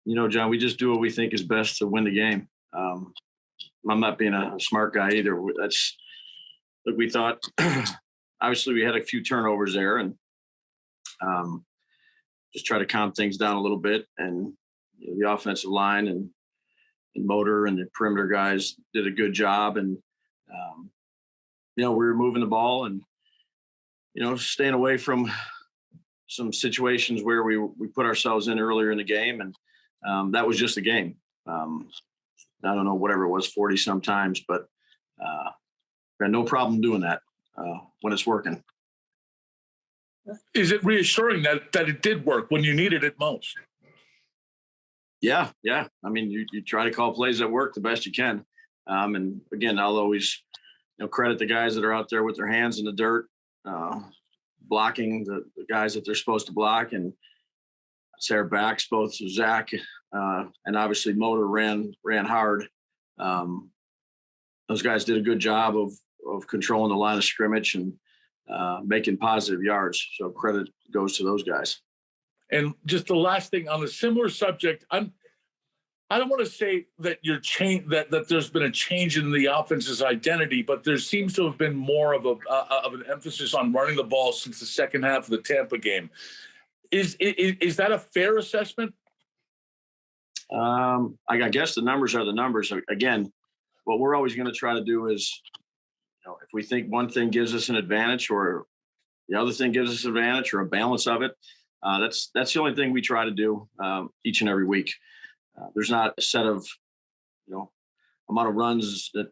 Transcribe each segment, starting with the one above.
John, we just do what we think is best to win the game. I'm not being a smart guy either. Look, we thought, obviously we had a few turnovers there, and just try to calm things down a little bit. And the offensive line and motor and the perimeter guys did a good job. And, we were moving the ball and, staying away from some situations where we put ourselves in earlier in the game. And that was just a game. I don't know, whatever it was, 40 sometimes, but we had no problem doing that when it's working. Is it reassuring that it did work when you needed it most? Yeah. I mean, you try to call plays that work the best you can. And again, I'll always, credit the guys that are out there with their hands in the dirt, blocking the guys that they're supposed to block. And I'd say our backs, both Zach and obviously Motor ran hard. Those guys did a good job of controlling the line of scrimmage and making positive yards. So credit goes to those guys. And just the last thing on a similar subject, I don't want to say that that there's been a change in the offense's identity, but there seems to have been more of an emphasis on running the ball since the second half of the Tampa game. Is that a fair assessment? I guess the numbers are the numbers. Again, what we're always going to try to do is, if we think one thing gives us an advantage or the other thing gives us an advantage or a balance of it, that's the only thing we try to do each and every week. There's not a set of, amount of runs that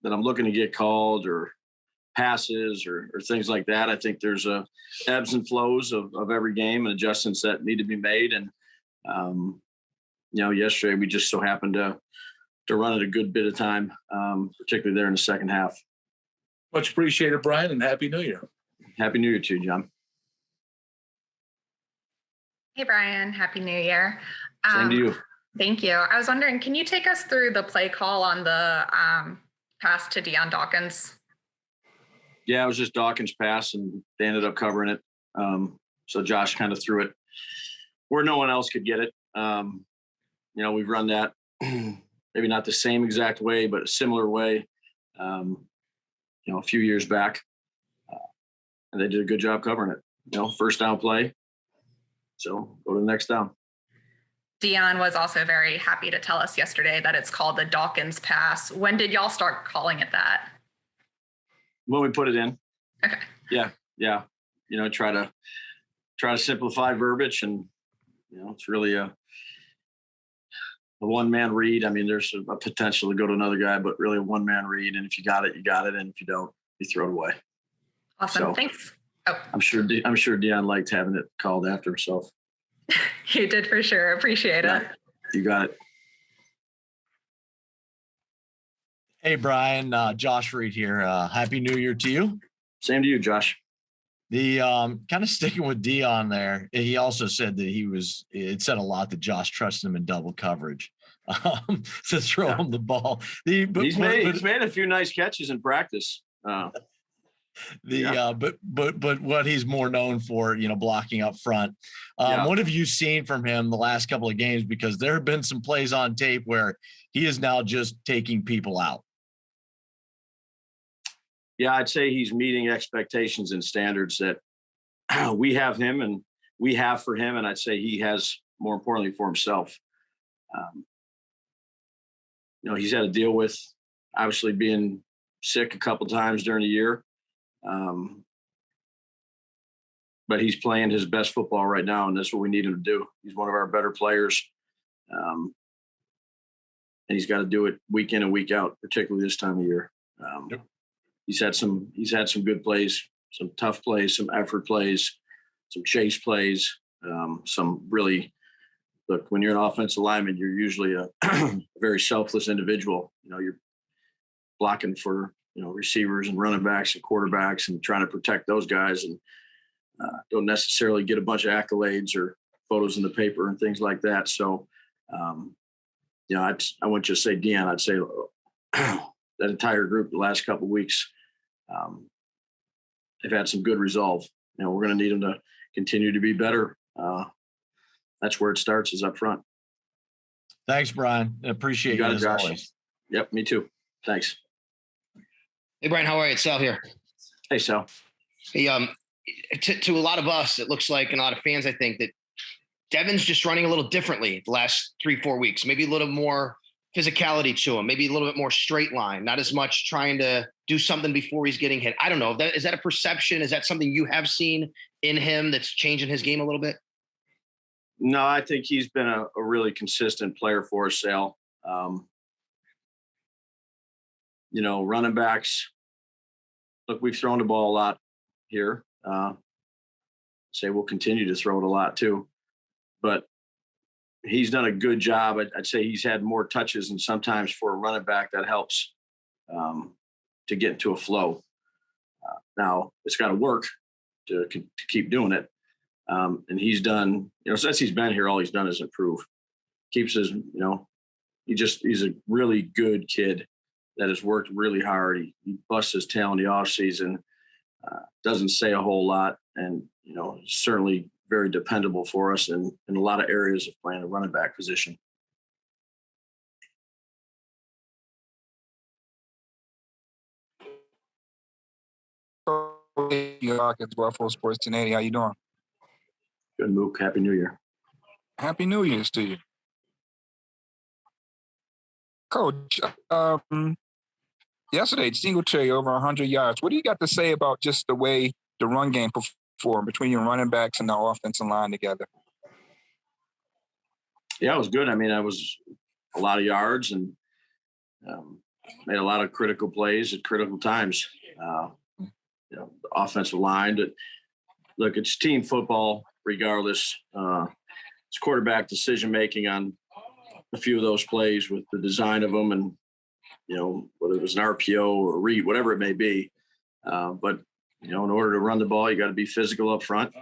I'm looking to get called or passes or things like that. I think there's ebbs and flows of every game and adjustments that need to be made. And, yesterday we just so happened to run it a good bit of time, particularly there in the second half. Much appreciated, Brian, and Happy New Year. Happy New Year to you, John. Hey, Brian. Happy New Year. Same to you. Thank you. I was wondering, can you take us through the play call on the pass to Dion Dawkins? Yeah, it was just Dawkins' pass, and they ended up covering it. So Josh kind of threw it where no one else could get it. We've run that maybe not the same exact way, but a similar way, a few years back. And they did a good job covering it. First down play. So go to the next down. Dion was also very happy to tell us yesterday that it's called the Dawkins pass. When did y'all start calling it that? When we put it in. Okay. Yeah. Try to simplify verbiage, and it's really a one-man read. I mean, there's a potential to go to another guy, but really a one-man read. And if you got it, you got it. And if you don't, you throw it away. Awesome. So, thanks. Oh. I'm sure Dion liked having it called after himself. You did for sure. Appreciate it. You got it. Hey, Brian, Josh Reed here. Happy New Year to you. Same to you, Josh. The kind of sticking with Dion there, he also said that it said a lot that Josh trusted him in double coverage to throw him the ball. He's made a few nice catches in practice. But what he's more known for, blocking up front. What have you seen from him the last couple of games? Because there have been some plays on tape where he is now just taking people out. Yeah, I'd say he's meeting expectations and standards that we have him and we have for him. And I'd say he has, more importantly, for himself. He's had to deal with obviously being sick a couple times during the year. But he's playing his best football right now, and that's what we need him to do. He's one of our better players. And he's got to do it week in and week out, particularly this time of year. Yep. He's had some good plays, some tough plays, some effort plays, some chase plays, some really look, when you're an offensive lineman, you're usually a very selfless individual. You're blocking for, receivers and running backs and quarterbacks and trying to protect those guys, and don't necessarily get a bunch of accolades or photos in the paper and things like that. So, I wouldn't just say Dion, I'd say that entire group the last couple of weeks, they've had some good resolve. We're going to need them to continue to be better. That's where it starts, is up front. Thanks, Brian. Appreciate you as Josh. always. Yep, me too. Thanks. Hey, Brian, how are you? It's Sal here. Hey, Sal. Hey, to a lot of us, it looks like, and a lot of fans, I think, that Devin's just running a little differently the last 3-4 weeks. Maybe a little more physicality to him, maybe a little bit more straight line, not as much trying to do something before he's getting hit. I don't know. Is that a perception? Is that something you have seen in him that's changing his game a little bit? No, I think he's been a really consistent player for us, Sal. Running backs, look, we've thrown the ball a lot here. Say we'll continue to throw it a lot too. But he's done a good job. I'd say he's had more touches, and sometimes for a running back that helps to get into a flow. Now it's got to work to keep doing it. And he's done, since he's been here, all he's done is improve. Keeps his, he's a really good kid that has worked really hard. He busts his tail in the off season, doesn't say a whole lot, and, certainly very dependable for us in a lot of areas of playing the running back position. Dawkins, Buffalo Sports 1080. How you doing? Good, Mook. Happy New Year. Happy New Year's to you. Coach, yesterday, Singletary over 100 yards. What do you got to say about just the way the run game performed between your running backs and the offensive line together? Yeah, it was good. I mean, I was a lot of yards and made a lot of critical plays at critical times. The offensive line. But look, it's team football regardless. It's quarterback decision-making on a few of those plays with the design of them and, whether it was an RPO or a read, whatever it may be. But, in order to run the ball, you got to be physical up front.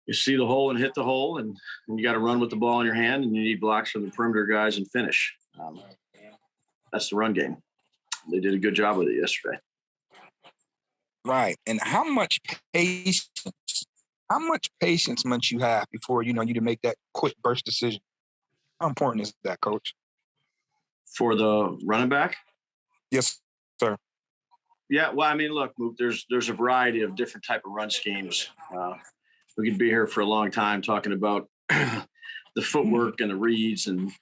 You see the hole and hit the hole, and you got to run with the ball in your hand, and you need blocks from the perimeter guys and finish. That's the run game. They did a good job with it yesterday. Right. And how much patience must you have before, you to make that quick burst decision? How important is that, Coach? For the running back? Yes, sir. Yeah, well, I mean, look, Mook, there's a variety of different type of run schemes. We could be here for a long time talking about the footwork and the reads and,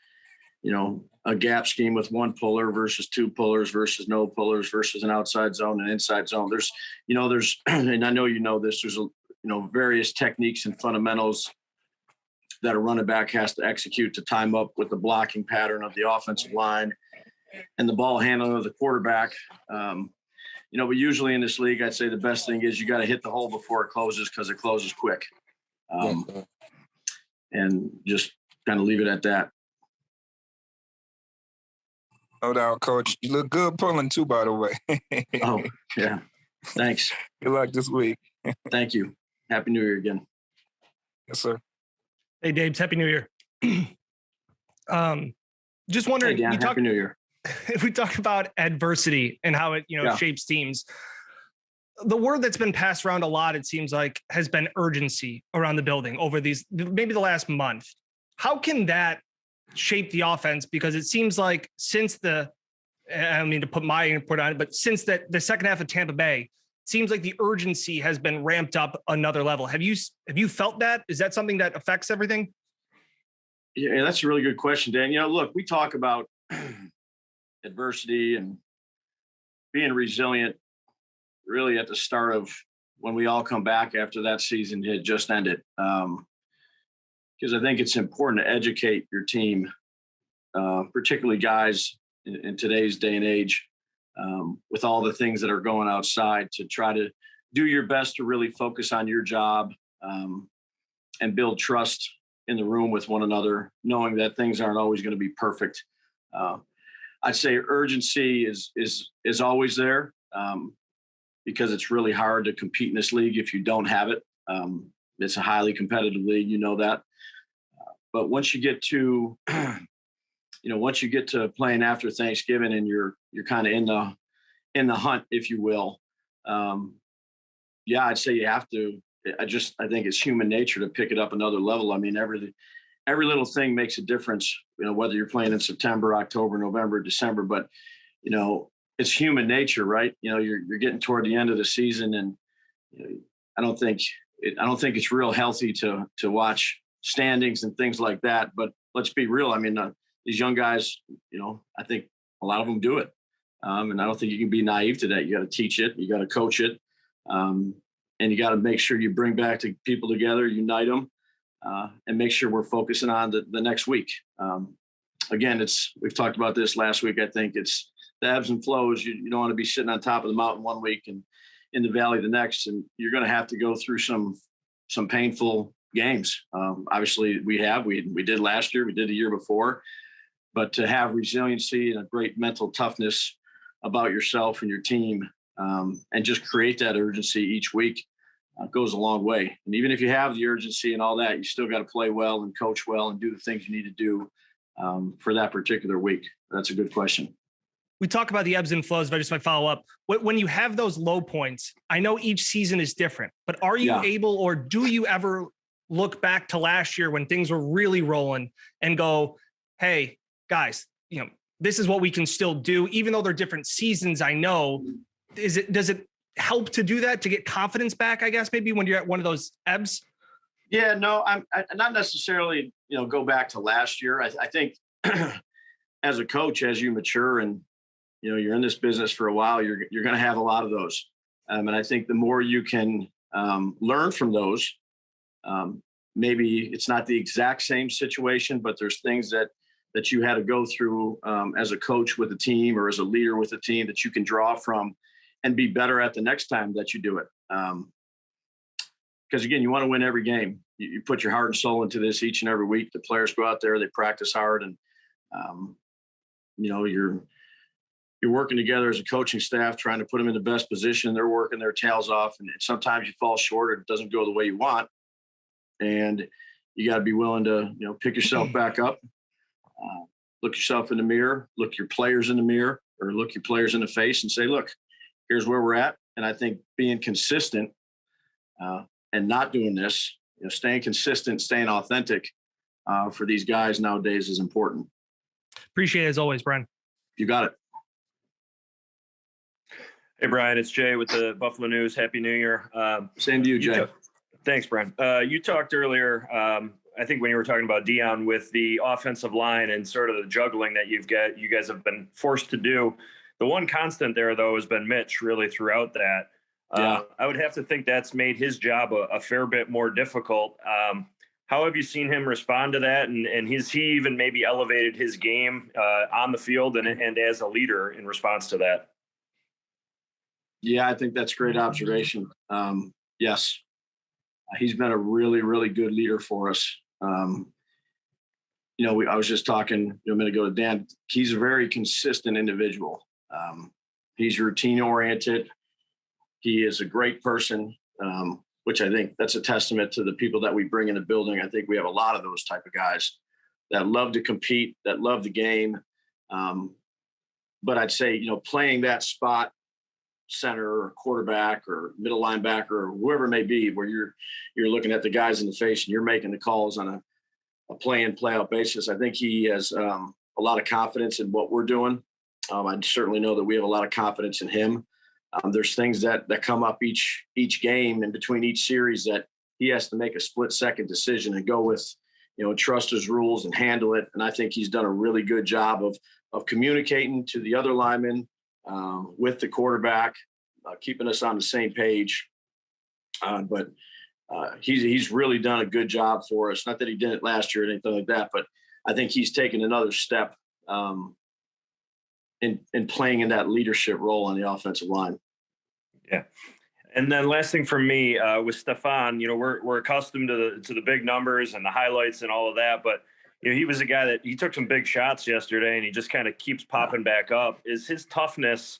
a gap scheme with one puller versus two pullers versus no pullers versus an outside zone and inside zone. There's, and I know this, there's, various techniques and fundamentals that a running back has to execute to time up with the blocking pattern of the offensive line and the ball handling of the quarterback. But usually in this league, I'd say the best thing is you got to hit the hole before it closes because it closes quick. And just kind of leave it at that. No doubt, Coach. You look good pulling too, by the way. Oh, yeah. Thanks. Good luck this week. Thank you. Happy New Year again. Yes, sir. Hey, Dave. Happy New Year. Just wondering, hey, Dan, Happy New Year. If we talk about adversity and how it, shapes teams, the word that's been passed around a lot, it seems like, has been urgency around the building over maybe the last month. How can that shape the offense? Because it seems like since I don't mean to put my input on it, but since the second half of Tampa Bay, it seems like the urgency has been ramped up another level. Have you felt that? Is that something that affects everything? Yeah, that's a really good question, Dan. Look, we talk about adversity and being resilient really at the start of when we all come back after that season had just ended. Because I think it's important to educate your team, particularly guys in today's day and age, with all the things that are going outside, to try to do your best to really focus on your job and build trust in the room with one another, knowing that things aren't always going to be perfect. I'd say urgency is always there because it's really hard to compete in this league if you don't have it. It's a highly competitive league, that. But once you get to, playing after Thanksgiving and you're kind of in the hunt, if you will, I'd say you have to. I think it's human nature to pick it up another level. I mean, every little thing makes a difference, whether you're playing in September, October, November, December, but, it's human nature, right? You're getting toward the end of the season, and I don't think it's real healthy to watch standings and things like that. But let's be real. I mean, these young guys, I think a lot of them do it. And I don't think you can be naive to that. You got to teach it. You got to coach it. And you got to make sure you bring back the people together, unite them, and make sure we're focusing on the next week. Again, we've talked about this last week. I think it's the ebbs and flows. You don't want to be sitting on top of the mountain one week and in the valley the next, and you're going to have to go through some painful games. Obviously we did last year, we did the year before, but to have resiliency and a great mental toughness about yourself and your team, and just create that urgency each week, goes a long way. And even if you have the urgency and all that, you still got to play well and coach well and do the things you need to do for that particular week. That's a good question. We talk about the ebbs and flows, but I just might follow up. When you have those low points, I know each season is different, but are you able, or do you ever look back to last year when things were really rolling and go, hey, guys, this is what we can still do, even though they're different seasons? I know. Does it help to do that, to get confidence back, I guess, maybe when you're at one of those ebbs? Yeah, no, I'm not necessarily, go back to last year. I think as a coach, as you mature and, you're in this business for a while, you're going to have a lot of those. And I think the more you can learn from those, maybe it's not the exact same situation, but there's things that you had to go through as a coach with a team or as a leader with a team that you can draw from and be better at the next time that you do it. Because again, you want to win every game. You put your heart and soul into this each and every week. The players go out there, they practice hard, and you're working together as a coaching staff, trying to put them in the best position. They're working their tails off, and sometimes you fall short or it doesn't go the way you want. And you got to be willing to, pick yourself back up, look yourself in the mirror, look your players in the mirror, or look your players in the face and say, look, here's where we're at. And I think being consistent and not doing this, staying consistent, staying authentic for these guys nowadays is important. Appreciate it as always, Brian. You got it. Hey, Brian, it's Jay with the Buffalo News. Happy New Year. Same to you, Jay. Thanks, Brian. You talked earlier, I think when you were talking about Dion, with the offensive line and sort of the juggling that you guys have been forced to do. The one constant there, though, has been Mitch really throughout that. I would have to think that's made his job a fair bit more difficult. How have you seen him respond to that? And has he even maybe elevated his game on the field and as a leader in response to that? Yeah, I think that's a great observation. Yes, he's been a really, really good leader for us. I was just talking a minute ago to Dan. He's a very consistent individual. He's routine oriented. He is a great person, which I think that's a testament to the people that we bring in the building. I think we have a lot of those type of guys that love to compete, that love the game. But I'd say, playing that spot, center or quarterback or middle linebacker or whoever it may be, where you're looking at the guys in the face and you're making the calls on a play in, play out basis. I think he has a lot of confidence in what we're doing. I certainly know that we have a lot of confidence in him. There's things that come up each game and between each series that he has to make a split second decision and go with, trust his rules and handle it. And I think he's done a really good job of communicating to the other linemen, with the quarterback, keeping us on the same page. But he's really done a good job for us. Not that he did it last year or anything like that, but I think he's taken another step in playing in that leadership role on the offensive line. Yeah. And then last thing for me with Stefan, we're accustomed to the big numbers and the highlights and all of that, but he was a guy that he took some big shots yesterday and he just kind of keeps popping back up. Is his toughness,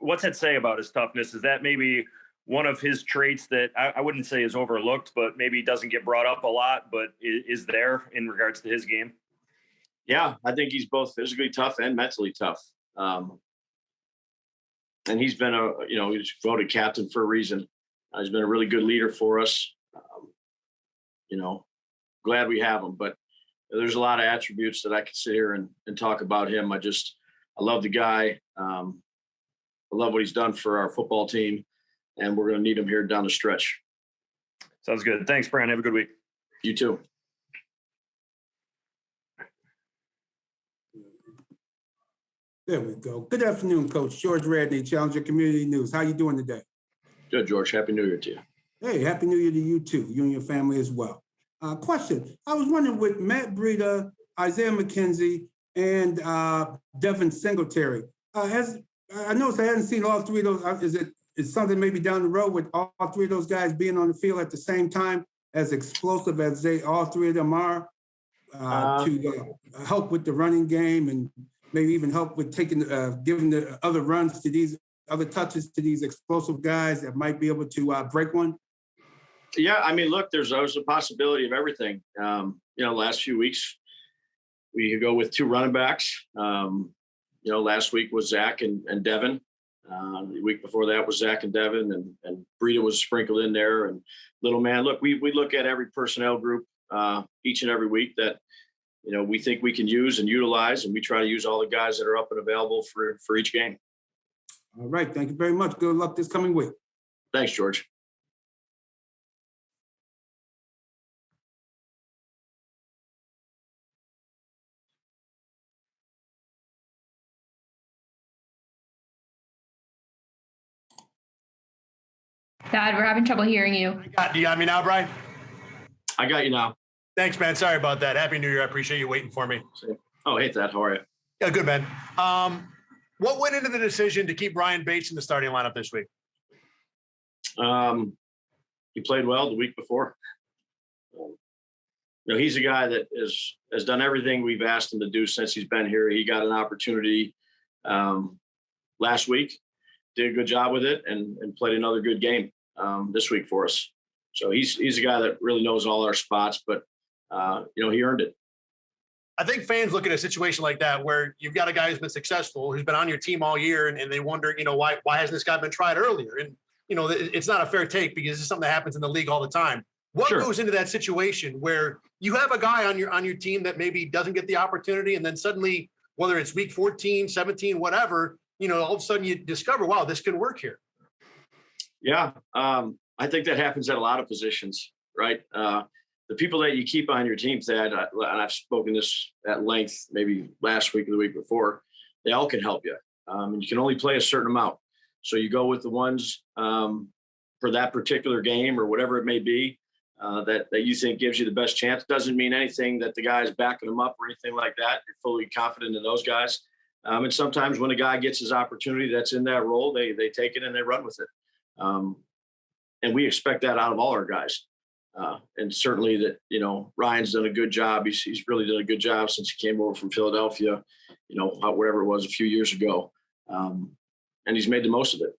what's that say about his toughness? Is that maybe one of his traits that I wouldn't say is overlooked, but maybe doesn't get brought up a lot, but is there in regards to his game? Yeah, I think he's both physically tough and mentally tough. And he's been he's voted captain for a reason. He's been a really good leader for us. glad we have him. But there's a lot of attributes that I could sit here and talk about him. I love the guy. I love what he's done for our football team, and we're going to need him here down the stretch. Sounds good. Thanks, Brian. Have a good week. You too. There we go. Good afternoon, Coach. George Radney, Challenger Community News. How you doing today? Good, George. Happy New Year to you. Hey, Happy New Year to you too, you and your family as well. Question. I was wondering with Matt Breida, Isaiah McKenzie, and Devin Singletary, I noticed I hadn't seen all three of those. Is something maybe down the road with all three of those guys being on the field at the same time, as explosive as all three of them are, to help with the running game and maybe even help with giving the other runs to these other touches to these explosive guys that might be able to break one? Yeah, I mean, look, there's always a possibility of everything. Last few weeks, we could go with two running backs. Last week was Zach and Devin. The week before that was Zach and Devin, and Breida was sprinkled in there. And little man, look, we look at every personnel group each and every week that we think we can use and utilize, and we try to use all the guys that are up and available for each game. All right, thank you very much. Good luck this coming week. Thanks, George. Dad, we're having trouble hearing you. Do you got me now, Brian? I got you now. Thanks, man. Sorry about that. Happy New Year. I appreciate you waiting for me. Oh, hey, Thad. How are you? Yeah, good, man. What went into the decision to keep Ryan Bates in the starting lineup this week? He played well the week before. He's a guy that has done everything we've asked him to do since he's been here. He got an opportunity last week, did a good job with it, and played another good game this week for us. So he's a guy that really knows all our spots, but he earned it. I think fans look at a situation like that where you've got a guy who's been successful, who's been on your team all year, and they wonder, why hasn't this guy been tried earlier? And it's not a fair take because this is something that happens in the league all the time. What goes into that situation where you have a guy on your team that maybe doesn't get the opportunity, and then suddenly, whether it's week 14, 17, whatever, all of a sudden you discover, wow, this can work here. Yeah, I think that happens at a lot of positions, right? The people that you keep on your team, Thad, and I've spoken this at length, maybe last week or the week before, they all can help you. And you can only play a certain amount. So you go with the ones for that particular game or whatever it may be that you think gives you the best chance. Doesn't mean anything that the guy is backing them up or anything like that. You're fully confident in those guys. And sometimes when a guy gets his opportunity that's in that role, they take it and they run with it. And we expect that out of all our guys. And certainly that, Ryan's done a good job. He's really done a good job since he came over from Philadelphia, wherever it was a few years ago. And he's made the most of it.